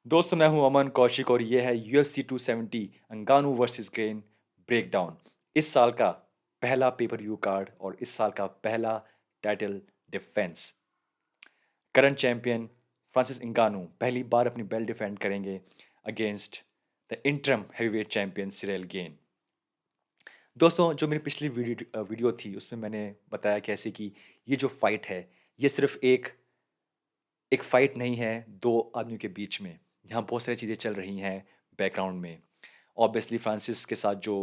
दोस्तों मैं हूं अमन कौशिक और ये है UFC 270 अंगानू वर्सेस ग्रेन ब्रेकडाउन। इस साल का पहला पेपर व्यू कार्ड और इस साल का पहला title defence. Current champion Francis Ngannou पहली बार अपनी बेल्ट डिफेंड करेंगे against the interim heavyweight champion Ciryl Gane. दोस्तों जो मेरी पिछली वीडियो थी उसमें मैंने बताया कैसे कि ये जो फाइट है ये सिर्फ एक एक फाइट नहीं है दो आदमियों के बीच में। यहाँ बहुत सारी चीज़ें चल रही हैं बैकग्राउंड में। ऑब्वियसली फ्रांसिस के साथ जो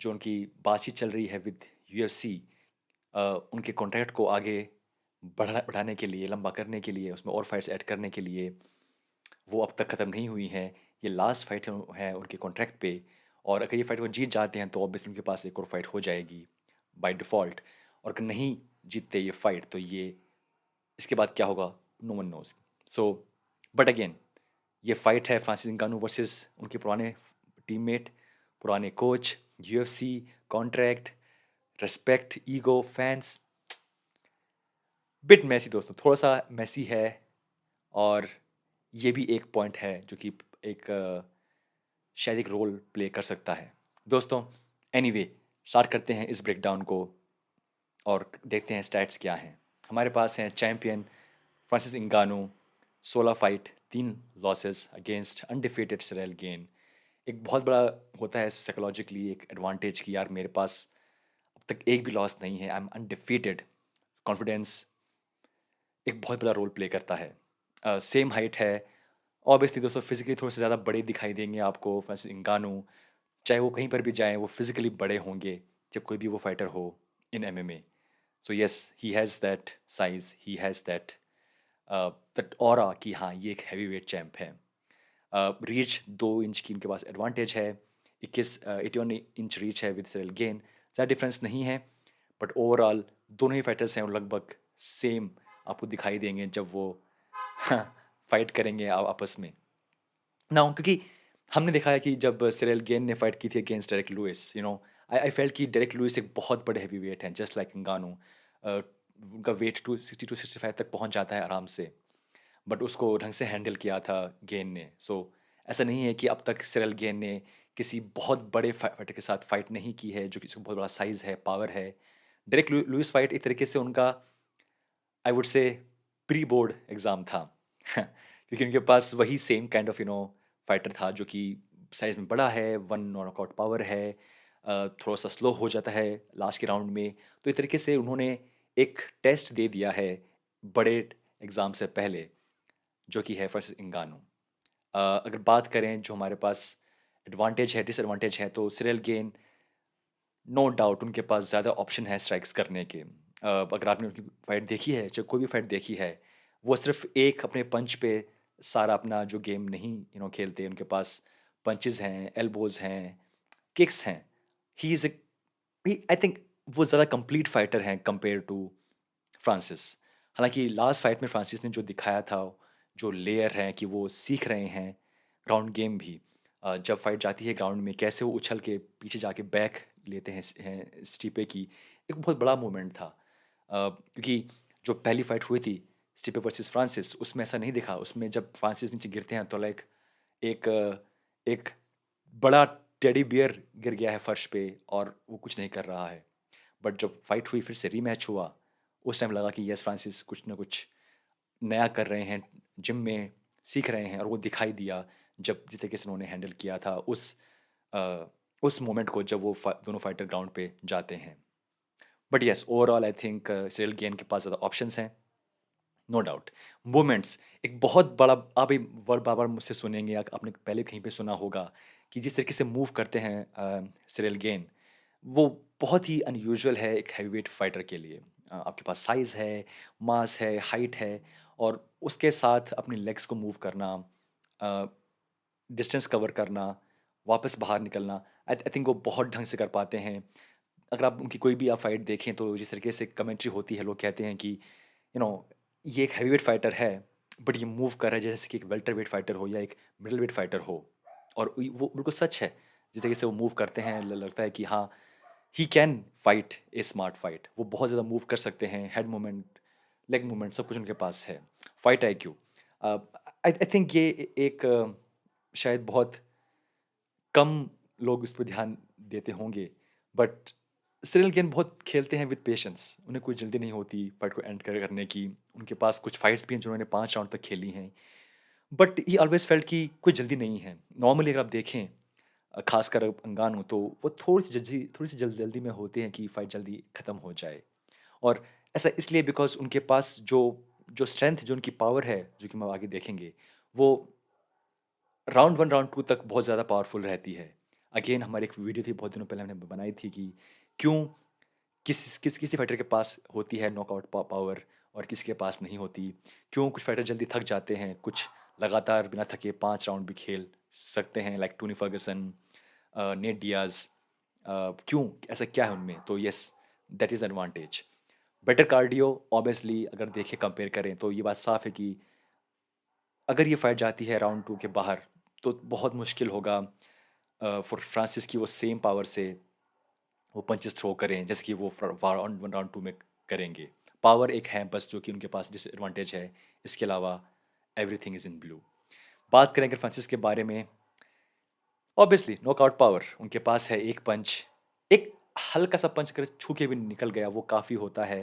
जो उनकी बातचीत चल रही है विद यूएफसी, उनके कॉन्ट्रैक्ट को आगे बढ़ाने के लिए, लंबा करने के लिए, उसमें और फाइट्स ऐड करने के लिए, वो अब तक ख़त्म नहीं हुई हैं। ये लास्ट फाइट है उनके कॉन्ट्रैक्ट पे। और अगर ये फाइट वो जीत जाते हैं तो ऑब्वियसली उनके पास एक और फाइट हो जाएगी बाय डिफ़ॉल्ट। और अगर नहीं जीतते ये फाइट तो ये इसके बाद क्या होगा, no one knows. So but again ये फाइट है फ्रांसिस नगानू वर्सेस उनके पुराने टीममेट, पुराने coach, UFC, contract, respect, ego, fans. बिट मैसी दोस्तों, थोड़ा सा मैसी है। और ये भी एक पॉइंट है जो कि एक शायद एक रोल प्ले कर सकता है। दोस्तों एनीवे स्टार्ट करते हैं इस ब्रेकडाउन को और देखते हैं स्टैट्स क्या हैं। हमारे पास हैं champion Francis Ngannou, 16 fight 3 losses against undefeated Ciryl Gane. एक बहुत बड़ा होता है साइकोलॉजिकली एक एडवांटेज कि यार मेरे पास अब तक एक भी लॉस नहीं है, आई एम अनडिफीटेड। कॉन्फिडेंस एक बहुत बड़ा रोल प्ले करता है। सेम हाइट है। ऑब्वियसली दोस्तों फिजिकली थोड़े से ज़्यादा बड़े दिखाई देंगे आपको फ्रांसिस इंगानू। चाहे वो कहीं पर भी जाएं वो फिजिकली बड़े होंगे जब कोई भी वो फाइटर हो इन MMA. So yes he has that size, he has that aura कि हाँ ये एक हैवी वेट चैम्प है। रीच 2 इंच की उनके पास एडवांटेज है। 81 इंच रीच है विद सिरिल गेन। ज़्यादा डिफरेंस नहीं है बट ओवरऑल दोनों ही फाइटर्स हैं और लगभग सेम आपको दिखाई देंगे जब वो फाइट करेंगे आपस में ना। क्योंकि हमने देखा है कि जब सिरिल गेन ने फाइट की थी against Derrick Lewis, I I felt कि डेरेक लुइस एक बहुत बड़े हैवी वेट हैं जस्ट लाइक नगानू। उनका वेट 260 to 265 तक पहुंच जाता है आराम से। बट उसको ढंग से हैंडल किया था गेन ने। सो ऐसा नहीं है कि अब तक सिरल गेन ने किसी बहुत बड़े फाइटर के साथ फाइट नहीं की है जो कि बहुत बड़ा साइज है, पावर है। डायरेक्ट लुइस फाइट एक तरीके से उनका I would say pre board exam था क्योंकि उनके पास वही सेम काइंड ऑफ फाइटर था जो कि साइज में बड़ा है, वन नॉकआउट पावर है, थोड़ा सा स्लो हो जाता है लास्ट के राउंड में। तो इस तरीके से उन्होंने एक टेस्ट दे दिया है बड़े एग्ज़ाम से पहले जो कि है वर्सेस इंगानू। अगर बात करें जो हमारे पास एडवांटेज है, डिसएडवांटेज है, तो सिरिल गेन नो डाउट उनके पास ज़्यादा ऑप्शन है स्ट्राइक्स करने के। अगर आपने उनकी फाइट देखी है, चाहे कोई भी फाइट देखी है, वो सिर्फ एक अपने पंच पे सारा अपना जो गेम नहीं खेलते। उनके पास पंचेस हैं, एल्बोज हैं, किक्स हैं। ही इज़ आई थिंक वो ज़्यादा कंप्लीट फाइटर हैं कंपेयर टू फ्रांसिस। हालाँकि लास्ट फाइट में फ्रांसिस ने जो दिखाया था, जो लेयर है कि वो सीख रहे हैं ग्राउंड गेम भी। जब फाइट जाती है ग्राउंड में कैसे वो उछल के पीछे जाके बैक लेते हैं स्टीपे की, एक बहुत बड़ा मोमेंट था। क्योंकि जो पहली फाइट हुई थी स्टीपे वर्सेस फ्रांसिस उसमें ऐसा नहीं दिखा। उसमें जब फ्रांसिस नीचे गिरते हैं तो लाइक एक एक बड़ा टेडी बियर गिर गया है फर्श पे और वो कुछ नहीं कर रहा है। बट जब फाइट हुई फिर से रीमैच हुआ, उस टाइम लगा कि यस फ्रांसिस कुछ ना कुछ नया कर रहे हैं, जिम में सीख रहे हैं। और वो दिखाई दिया जब जिस तरीके से उन्होंने हैंडल किया था अ, उस मोमेंट को जब वो दोनों फाइटर ग्राउंड पे जाते हैं। But yes overall I think Cyril gain के पास ज़्यादा ऑप्शंस हैं, नो डाउट। मोमेंट्स एक बहुत बड़ा आप ये वर्ड बार बार मुझसे सुनेंगे या आपने पहले कहीं पे सुना होगा कि जिस तरीके से मूव करते हैं सिरिल गेन, वो बहुत ही अनयूजुअल है एक हैवीवेट फाइटर के लिए। आपके पास साइज़ है, मास है, हाइट है और उसके साथ अपनी लेग्स को मूव करना, डिस्टेंस कवर करना, वापस बाहर निकलना, आई थिंक वो बहुत ढंग से कर पाते हैं। अगर आप उनकी कोई भी आप फाइट देखें तो जिस तरीके से कमेंट्री होती है, लोग कहते हैं कि यू नो ये एक हैवीवेट फाइटर है बट ये मूव कर रहा है जैसे कि एक वेल्टर वेट फाइटर हो या एक मिडल वेट फाइटर हो। और वो बिल्कुल सच है। जिस तरीके से वो मूव करते हैं लगता है कि हाँ he can fight A smart fight. वो बहुत ज़्यादा मूव कर सकते हैं, हेड मूवमेंट, लेग मूवमेंट सब कुछ उनके पास है। फाइट आईक्यू आई थिंक ये एक शायद बहुत कम लोग इस पे ध्यान देते होंगे, बट सिरियल गेम बहुत खेलते हैं विद पेशेंस। उन्हें कोई जल्दी नहीं होती फाइट को एंड करने की। उनके पास कुछ फाइट्स भी हैं जिन्होंने 5 राउंड तक खेली हैं। बट ही ऑलवेज़ फेल्ट कि कोई जल्दी नहीं है। नॉर्मली अगर आप देखें ख़ासकर अंगानु तो वो थोड़ी-सी जल्दी में होते हैं कि फाइट जल्दी ख़त्म हो जाए। और ऐसा इसलिए बिकॉज़ उनके पास जो जो स्ट्रेंथ जो उनकी पावर है, जो कि हम आगे देखेंगे, वो राउंड 1 राउंड 2 तक बहुत ज़्यादा पावरफुल रहती है। अगेन हमारी एक वीडियो थी बहुत दिनों पहले हमने बनाई थी कि क्यों किसी फाइटर के पास होती है नॉकआउट पावर और किसी के पास नहीं होती। क्यों कुछ फाइटर जल्दी थक जाते हैं, कुछ लगातार बिना थके 5 राउंड भी खेल सकते हैं like Tony Ferguson, net Diaz. क्यों ऐसा क्या है उनमें? तो yes, that is advantage. Better cardio obviously अगर देखें कंपेयर करें तो ये बात साफ़ है कि अगर ये फाइट जाती है राउंड 2 के बाहर, तो बहुत मुश्किल होगा फॉर फ्रांसिस कि वो सेम पावर से वो पंचेस थ्रो करें जैसे कि वो राउंड 1 राउंड 2 में करेंगे। पावर एक है बस जो कि उनके पास डिसएडवांटेज है, इसके अलावा एवरीथिंग इज़ इन ब्लू। बात करें अगर फ्रांसिस के बारे में, ऑब्वियसली नॉकआउट पावर उनके पास है। एक पंच, एक हल्का-सा पंच अगर छू के भी निकल गया वो काफ़ी होता है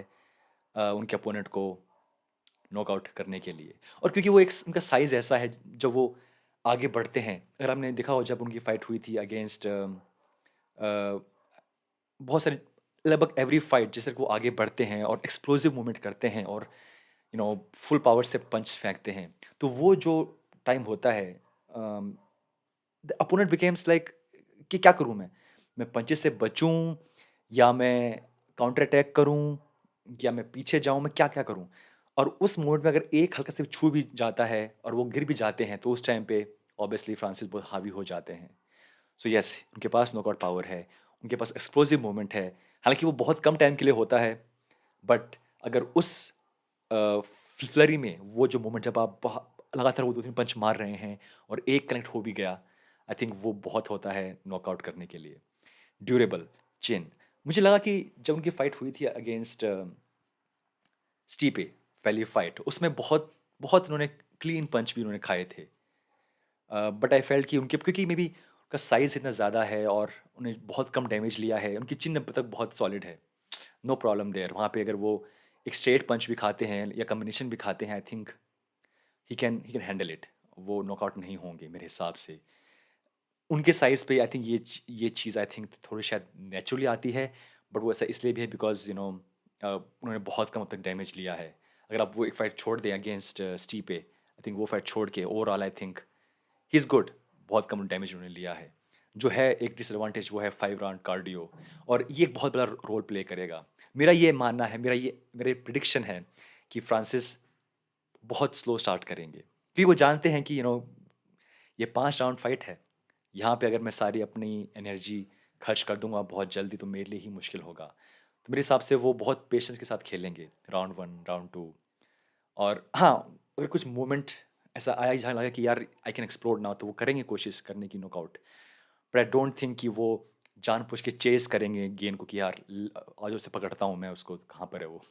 उनके अपोनेंट को नॉकआउट करने के लिए। और क्योंकि वो एक उनका साइज़ ऐसा है जब वो आगे बढ़ते हैं, अगर आपने देखा हो जब उनकी फाइट हुई थी अगेंस्ट बहुत सारे लगभग एवरी फाइट जिस तरह वो आगे बढ़ते हैं और एक्सप्लोसिव मूवमेंट करते हैं और फुल पावर से पंच फेंकते हैं, तो वो जो टाइम होता है द अपोनेंट बिकेम्स लाइक कि क्या करूँ मैं? मैं पंचेस से बचूँ या मैं काउंटर अटैक करूँ या मैं पीछे जाऊँ, मैं क्या-क्या करूँ? और उस मोड में अगर एक हल्का से छू भी जाता है और वो गिर भी जाते हैं, तो उस टाइम पे ऑब्वियसली फ्रांसिस बहुत हावी हो जाते हैं। सो येस, उनके पास नॉकआउट पावर है, उनके पास एक्सप्लोसिव मूवमेंट है। हालाँकि वो बहुत कम टाइम के लिए होता है, बट अगर उस अ, फ्लरी में वो जो मोमेंट जब आप लगातार वो 2-3 पंच मार रहे हैं और एक कनेक्ट हो भी गया, आई थिंक वो बहुत होता है नॉकआउट करने के लिए। ड्यूरेबल, चिन, मुझे लगा कि जब उनकी फाइट हुई थी अगेंस्ट स्टीपे, पहली फाइट, उसमें बहुत बहुत उन्होंने क्लीन पंच भी उन्होंने खाए थे। बट आई फेल्ट कि उनके क्योंकि मेबी उनका साइज़ इतना ज़्यादा है और उन्हें बहुत कम डैमेज लिया है, उनकी चिन अब तक बहुत सॉलिड है। No problem there. वहाँ पे अगर वो एक स्ट्रेट पंच भी खाते हैं या कॉम्बिनेशन भी खाते हैं, I think he can handle it. वो नॉकआउट नहीं होंगे मेरे हिसाब से। उनके साइज़ पे आई थिंक ये चीज़ आई थिंक थोड़ी शायद नेचुरली आती है, बट वो ऐसा इसलिए भी है बिकॉज़ उन्होंने बहुत कम अब तक डैमेज लिया है। अगर आप वो एक फाइट छोड़ दें अगेंस्ट स्टीपे, आई थिंक वो फाइट छोड़ के overall I think he is good. बहुत कम डैमेज उन्होंने लिया है। जो है एक डिसएडवांटेज वो है 5 राउंड कार्डियो और ये एक बहुत बड़ा रोल प्ले करेगा। मेरा ये मानना है, मेरे प्रेडिक्शन है कि फ्रांसिस बहुत स्लो स्टार्ट करेंगे। क्योंकि वो जानते हैं कि ये 5 राउंड फाइट है। यहाँ पे अगर मैं सारी अपनी एनर्जी खर्च कर दूँगा बहुत जल्दी तो मेरे लिए ही मुश्किल होगा। तो मेरे हिसाब से वो बहुत पेशेंस के साथ खेलेंगे राउंड 1, राउंड 2 और हाँ, अगर कुछ मोमेंट ऐसा आया जहाँ लगा कि यार आई कैन एक्सप्लोर नाउ तो वो करेंगे कोशिश करने की knockout. But I don't think कि वो जानबूझ के चेज़ करेंगे गेंद को कि यार आज उसे पकड़ता हूँ मैं उसको, कहाँ पर है वो?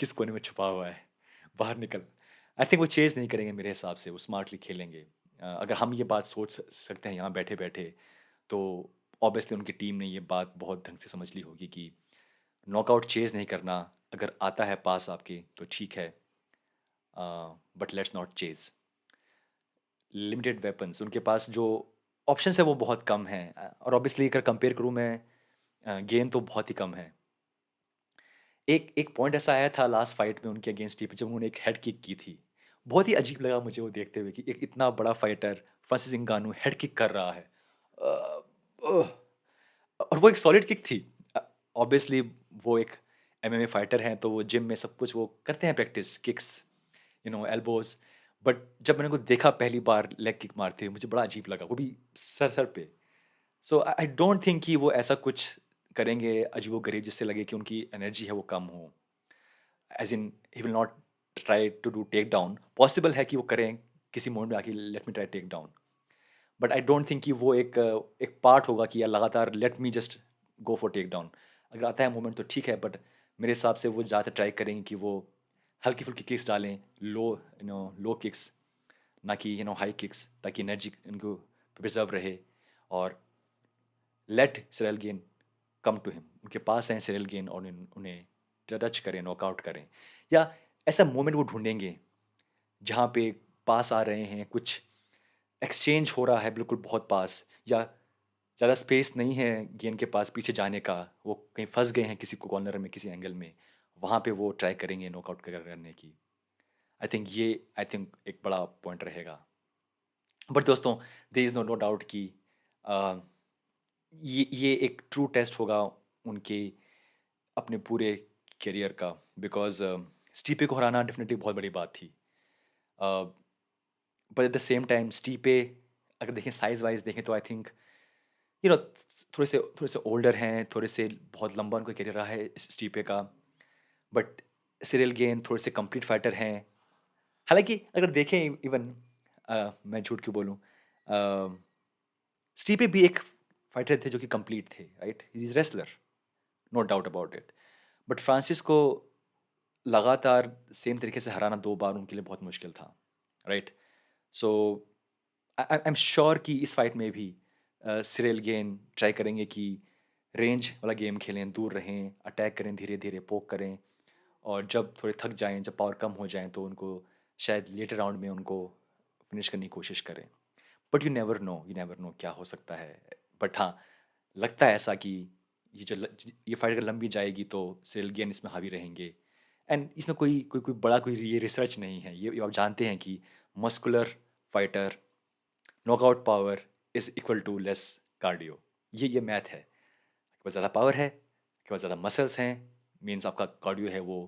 किस कोने में छुपा हुआ है? बाहर निकल। आई थिंक वो चेज़ नहीं करेंगे मेरे हिसाब से, वो स्मार्टली खेलेंगे। अगर हम ये बात सोच सकते हैं यहाँ बैठे-बैठे, तो ऑब्वियसली उनकी टीम ने ये बात बहुत ढंग से समझ ली होगी कि नॉकआउट चेज़ नहीं करना, अगर आता है पास आपके तो ठीक है, but let's not Chase. Limited weapons उनके पास जो ऑप्शंस है वो बहुत कम हैं और ऑब्वियसली अगर कंपेयर करूँ मैं गेंद तो बहुत ही कम है। एक एक पॉइंट ऐसा आया था लास्ट फाइट में उनके अगेंस्ट ही जब उन्होंने एक हेड किक की थी। बहुत ही अजीब लगा मुझे वो देखते हुए कि एक इतना बड़ा फाइटर फ्रांसिस नगानो हेड किक कर रहा है। अ, ओह! और वो एक सॉलिड किक थी। ऑब्वियसली वो एक एमएमए फाइटर हैं तो वो जिम में सब कुछ वो करते हैं प्रैक्टिस, किक्स, एल्बोज़। बट जब मैंने उनको देखा पहली बार लेग किक मारते हुए मुझे बड़ा अजीब लगा, वो भी सर-सर पे। सो आई डोंट थिंक कि वो ऐसा कुछ करेंगे अजीबो-गरीब जिससे लगे कि उनकी एनर्जी है वो कम हो। As in he will not try to do takedown. Possible है कि वो करें किसी मोमेंट में आके let me try takedown. But I don't think कि वो एक पार्ट होगा कि यार लगातार let me just go for takedown. अगर आता है मोमेंट तो ठीक है बट मेरे हिसाब से वो ज़्यादातर ट्राई करेंगे कि वो हल्की-फुल्की किक्स डालें, लो किक्स, ना कि हाई किक्स, ताकि एनर्जी उनको प्रिजर्व रहे। और let Cyril Gane come to him, उनके पास हैं सिरल गेन, और उन्हें टच करें, नॉकआउट करें। या ऐसा मोमेंट वो ढूंढेंगे जहाँ पे पास आ रहे हैं, कुछ एक्सचेंज हो रहा है बिल्कुल बहुत पास, या ज़्यादा स्पेस नहीं है गेंद के पास पीछे जाने का, वो कहीं फंस गए हैं किसी को कॉर्नर में, किसी एंगल में, वहाँ पे वो ट्राई करेंगे नॉकआउट करने की। आई थिंक एक बड़ा पॉइंट रहेगा। बट दोस्तों, देयर इज़ नो डाउट कि अ, ये एक ट्रू टेस्ट होगा उनके अपने पूरे करियर का, बिकॉज़ स्टीपे को हराना डेफिनेटली बहुत बड़ी बात थी। But at the same time स्टीपे, अगर देखें साइज़ वाइज़ देखें तो आई थिंक यू नो थोड़े से ओल्डर हैं, थोड़े से बहुत लंबा उनका करियर रहा है स्टीपे का। बट सिरिल गेन थोड़े से कंप्लीट फाइटर हैं। हालाँकि अगर देखें इवन मैं झूठ क्यों बोलूँ, स्टीपे भी एक फाइटर थे जो कि कंप्लीट थे, right? He is wrestler, no doubt about it. But Francis को लगातार सेम तरीके से हराना 2 बार उनके लिए बहुत मुश्किल था, right? So I am sure कि इस फाइट में भी सिरिल गेन ट्राई करेंगे कि रेंज वाला गेम खेलें, दूर रहें, अटैक करें, धीरे-धीरे पोक करें, और जब थोड़े थक जाएँ, जब पावर कम हो जाएँ, तो उनको शायद लेटर राउंड में उनको फिनिश करने की कोशिश करें। बट यू नेवर नो क्या हो सकता है। बट हाँ, लगता है ऐसा कि ये फाइट अगर लंबी जाएगी तो सिरिल गेन इसमें हावी रहेंगे। एंड इसमें कोई बड़ा कोई ये रिसर्च नहीं है। ये आप जानते हैं कि muscular fighter, knockout power is equal to less cardio. ये मैथ है। आपके पास ज़्यादा पावर है, आपके पास ज़्यादा मसल्स हैं, मीन्स आपका कार्डियो है वो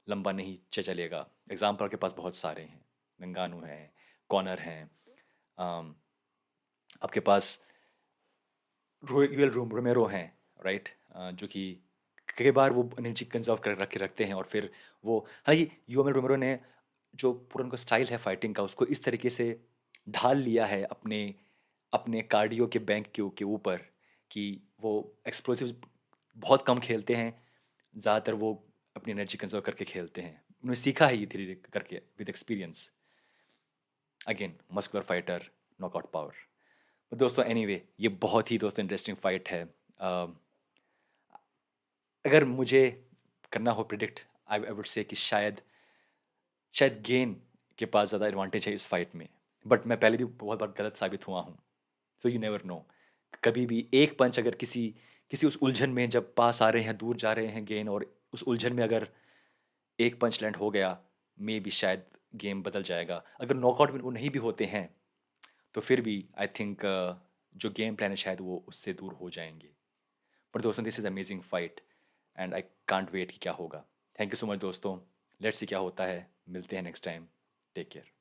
लंबा नहीं चलेगा। एग्ज़ाम्पल आपके पास बहुत सारे हैं। नंगानू हैं, कॉनर हैं, अम, आपके पास यूएल रोमेरो हैं, राइट? जो कि कई बार वो एनर्जी कंज़र्व कर रखते हैं, और फिर वो, हालाँकि यूएल रोमेरो ने जो पूरा उनका स्टाइल है फाइटिंग का, उसको इस तरीके से ढाल लिया है अपने अपने कार्डियो के बैंक के ऊपर, कि वो एक्सप्लोसिव बहुत कम खेलते हैं, ज़्यादातर वो अपनी एनर्जी कंज़र्व करके खेलते हैं। उन्होंने सीखा है ये धीरे-धीरे करके with experience. Again muscular fighter, knockout power. तो दोस्तों एनीवे ये बहुत ही दोस्तों इंटरेस्टिंग फाइट है। अगर मुझे करना हो प्रिडिक्ट, आई वुड से कि शायद शायद गेन के पास ज़्यादा एडवांटेज है इस फाइट में। बट मैं पहले भी बहुत बार गलत साबित हुआ हूँ। So you never know. कभी भी एक पंच अगर किसी किसी उस उलझन में जब पास आ रहे हैं, दूर जा रहे हैं गेन, और उस उलझन में अगर एक पंच लैंड हो गया, मे बी शायद गेम बदल जाएगा। अगर नॉकआउट में वो नहीं भी होते हैं, तो फिर भी आई थिंक जो गेम प्लान है शायद वो उससे दूर हो जाएँगे। पर दोस्तों this is amazing fight, and I can't wait कि क्या होगा। थैंक यू सो मच दोस्तों। लेट्स सी क्या होता है। मिलते हैं नेक्स्ट टाइम। Take care.